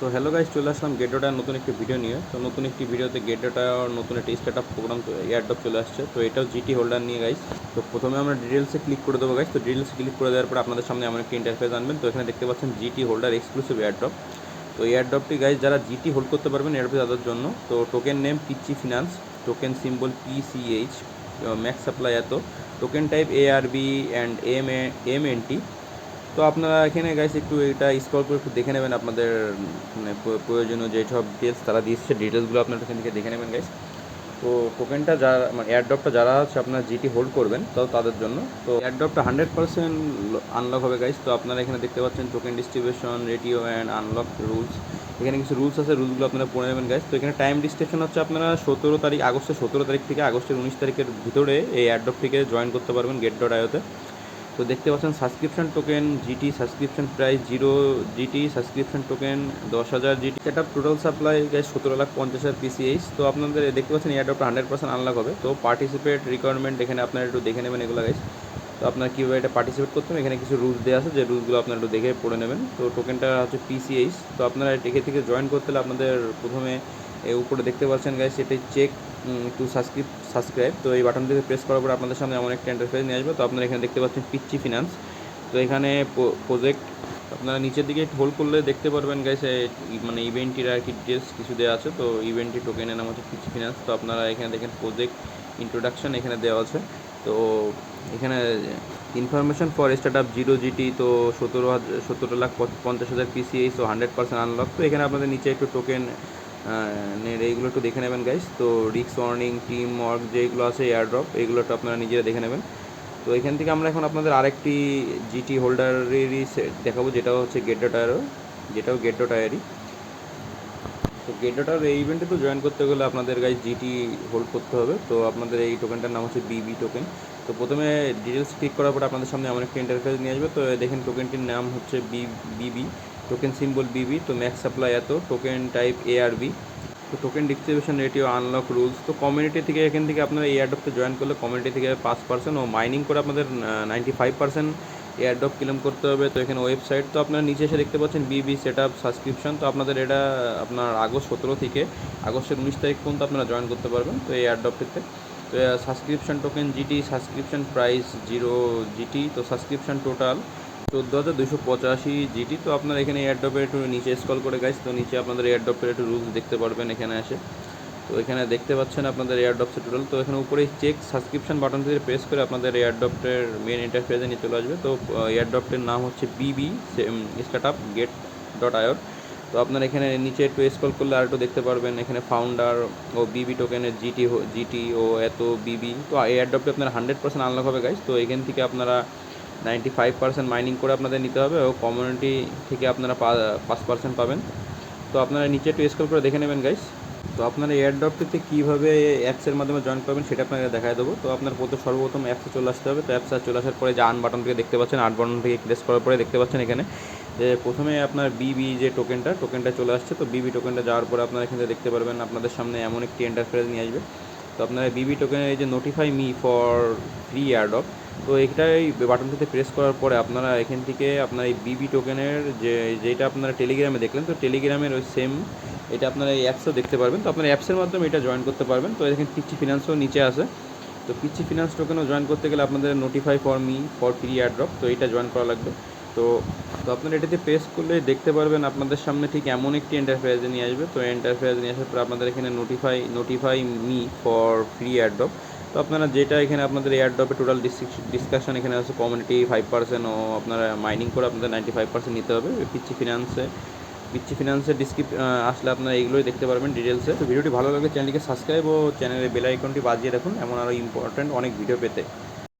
তো hello guys, চলে আসলাম gate daughter নতুন একটি ভিডিও নিয়ে। তো নতুন একটি ভিডিওতে গেট ডটা নতুন একটি স্টার্ট আপ প্রোগ্রাম এয়ারড্রপ চলে আসছে। তো এটাও জিটি হোল্ডার নিয়ে গাইস। তো প্রথমে আমরা ডিটেলসে ক্লিক করে দেবো গাইস। তো ডিটেলসে ক্লিক করে দেওয়ার পর আপনাদের সামনে এমন একটি ইন্টারফেস আনবেন। তো এখানে দেখতে পাচ্ছেন জিটি হোল্ডার এক্সক্লুসিভ এয়ারড্রপ। তো এয়ারড্রপটি গাইস যারা জিটি হোল্ড করতে পারবেন এয়ারড্রপ তাদের জন্য। তো টোকেন নেম পিচি finance, token symbol PCH, max supply এত, token type ARB and MNT. তো আপনারা এখানে গাইস একটু এটা স্ক্রল করে একটু দেখে নেবেন আপনাদের মানে প্রয়োজনীয় যে সব ডিটেলস তারা দিচ্ছে, ডিটেলসগুলো আপনারা এখান থেকে দেখে নেবেন গাইস। তো টোকেনটা যারা মানে এয়ারড্রপটা যারা হচ্ছে আপনারা জিটি হোল্ড করবেন তো তাদের জন্য। তো এয়ারড্রপটা 100% আনলক হবে গাইস। তো আপনারা এখানে দেখতে পাচ্ছেন token distribution radio and unlock rules. এখানে কিছু রুলস আছে, রুলসগুলো আপনারা পড়ে নেবেন গাইস। তো এখানে টাইম রেস্ট্রিকশন হচ্ছে আপনারা আগস্টের 17 তারিখ থেকে আগস্টের 19 তারিখের ভিতরে এই এয়ারড্রপটিকে জয়েন করতে পারবেন গেট ডট আইওতে। তো দেখতে পাচ্ছেন subscription token GT, subscription price 0 GT, subscription token 10,000 GT, সেটা টোটাল সাপ্লাই গাইস 17,50,000 পিসিএইচ। তো আপনাদের দেখতে পাচ্ছেন এয়ারড্রপটা 100% আনলক হবে। তো পার্টিসিপেট রিকোয়ারমেন্ট এখানে আপনারা একটু দেখে নেবেন এগুলো গাইস। তো আপনারা কীভাবে এটা পার্টিসিপেট করতে হবে এখানে কিছু রুলস দেওয়া আছে, যে রুলসগুলো আপনারা একটু দেখে পড়ে নেবেন। তো টোকেনটা হচ্ছে পিসিএইচ। তো আপনারা এখান থেকে জয়েন করতে হলে আপনাদের প্রথমে উপরে দেখতে পাচ্ছেন গাইস এটি চেক টু সাবস্ক্রাইব। তো এই বাটন থেকে প্রেস করার পর আপনাদের সামনে এমন একটা ইন্টারফেস নিয়ে আসবে। তো আপনারা এখানে দেখতে পাচ্ছেন পিচ্চি ফিনান্স। তো এখানে প্রজেক্ট আপনারা নিচের দিকে হোল্ড করলে দেখতে পারবেন গাইস মানে ইভেন্টের আর কি ডিটেলস কিছু দেওয়া আছে। তো ইভেন্টটি টোকেনের নাম হচ্ছে পিচ্চি ফিনান্স। তো আপনারা এখানে দেখেন প্রজেক্ট ইন্ট্রোডাকশন এখানে দেওয়া আছে। তো এখানে information for start up 0 GT, তো 17,50,000 পিসিএইচ, তো 100% আনলক। তো এখানে আপনাদের নিচে একটু টোকেন এইগুলো একটু দেখে নেবেন গাইস। তো রিস্ক ওয়ার্নিং, টিম ওয়ার্ক যেগুলো আছে এয়ারড্রপ এগুলো একটু আপনারা নিজেরা দেখে নেবেন। তো এখান থেকে আমরা এখন আপনাদের আরেকটি জিটি হোল্ডারেরই দেখাবো, যেটা হচ্ছে গেট ডট আয়ারও, যেটাও গেট ডট আয়ারই। তো গেট ডট আয়ার এই ইভেন্টে তো জয়েন করতে গেলে আপনাদের গাইস জিটি হোল্ড করতে হবে। তো আপনাদের এই টোকেনটার নাম হচ্ছে বিবি টোকেন। তো প্রথমে ডিটেলস ক্লিক করার পর আপনাদের সামনে এমন একটা ইন্টারফেস নিয়ে আসবে। তো দেখেন টোকেনটির নাম হচ্ছে বিবি, টোকেন সিম্বল বিবি, তো ম্যাক্স সাপ্লাই এত, টোকেন টাইপ এআরবি, তো token distribution ratio unlock rules. তো কমিউনিটি থেকে এখান থেকে আপনারা এই এয়ারড্রপতে জয়েন করলে কমিউনিটি থেকে 5% ও মাইনিং করে আপনাদের 95% এয়ারড্রপ ক্লেম করতে হবে। তো এখানে ওয়েবসাইট, তো আপনারা নিচে এসে দেখতে পাচ্ছেন বিবি সেট আপ সাবস্ক্রিপশন। তো আপনাদের এটা আপনার আগস্ট 17 থেকে আগস্টের 19 তারিখ পর্যন্ত আপনারা জয়েন করতে পারবেন তো এই এয়ারড্রপটিতে। তো subscription token GT, subscription price 0 GT, তো সাবস্ক্রিপশন টোটাল 14,285 জিটি। তো আপনারা এখানে এয়ারড্রপের একটু নিচে স্ক্রল করে গাইস, তো নিচে আপনাদের এয়ারড্রপের একটু রুলস দেখতে পারবেন এখানে আসে। তো এখানে দেখতে পাচ্ছেন আপনাদের এয়ারড্রপসের টোটাল। তো এখানে উপরে চেক সাবস্ক্রিপশন বাটন থেকে প্রেস করে আপনাদের এয়ারড্রপের মেন ইন্টারফেসে নিয়ে চলে আসবে। তো এয়ারড্রপটির নাম হচ্ছে বিবি স্টার্ট আপ গেট ডট আইওর। তো আপনারা এখানে নিচে একটু স্ক্রল করলে আর একটু দেখতে পারবেন এখানে ফাউন্ডার ও বিবি টোকেনের জিটি ও এত বিবি। তো এয়ারড্রপটি আপনার 100% আনলক হবে গাইস। তো এখান থেকে আপনারা 95% মাইনিং করে আপনাদের নিতে হবে ও কমিউনিটি থেকে আপনারা 5% পাবেন। তো আপনারা নিচে একটু স্ক্রল করে দেখে নেবেন গাইস। তো আপনারা এয়ারড্রপটিতে কীভাবে অ্যাপসের মাধ্যমে জয়েন করবেন সেটা আপনাকে দেখায় দেবো। তো আপনার সর্বপ্রথম অ্যাপসে চলে আসতে হবে। তো অ্যাপসে চলে আসার পরে যে আর্ন বাটন থেকে দেখতে পাচ্ছেন, আর্ন বাটন থেকে প্রেস করার পরে দেখতে পাচ্ছেন এখানে যে প্রথমে আপনার বিবি যে টোকেনটা চলে আসছে। তো বিবি টোকেনটা যাওয়ার পরে আপনারা এখানে দেখতে পারবেন আপনাদের সামনে এমন একটি ইন্টারফেস নিয়ে আসবে। তো আপনারা বিবি টোকেনের এই যে notify me for free airdrop, তো এইটাই বাটনটিতে প্রেস করার পরে আপনারা এখান থেকে আপনার এই বিবি টোকেনের যেটা আপনারা টেলিগ্রামে দেখলেন, তো টেলিগ্রামের ওই সেম এটা আপনারা এই অ্যাপসও দেখতে পারবেন। তো আপনার অ্যাপসের মাধ্যমে এটা জয়েন করতে পারবেন। তো দেখেন পিচ্চি ফিনান্সও নিচে আছে। তো পিচ্চি ফিনান্স টোকেনও জয়েন করতে গেলে আপনাদের notify for me for free airdrop, তো এটা জয়েন করা লাগবে। তো তো আপনারা এটাতে প্রেস করলে দেখতে পারবেন আপনাদের সামনে ঠিক এমন একটি ইন্টারফেস নিয়ে আসবে। তো ইন্টারফেস নিয়ে আসার পর আপনাদের এখানে notify me for free airdrop. তো আপনারা যেটা এখানে আপনাদের এয়ারড্রপে টোটাল ডিসকাশন এখানে আছে কমিউনিটি 5% ও আপনারা মাইনিং করে আপনাদের 95% নিতে হবে পিচ্চি ফিনান্সের আসলে আপনারা এইগুলোই দেখতে পারবেন ডিটেলসে। তো ভিডিওটি ভালো লাগলে চ্যানেলটিকে সাবস্ক্রাইব ও চ্যানেলের বেল আইকনটি বাজিয়ে রাখুন এমন আরও ইম্পর্ট্যান্ট অনেক ভিডিও পেতে।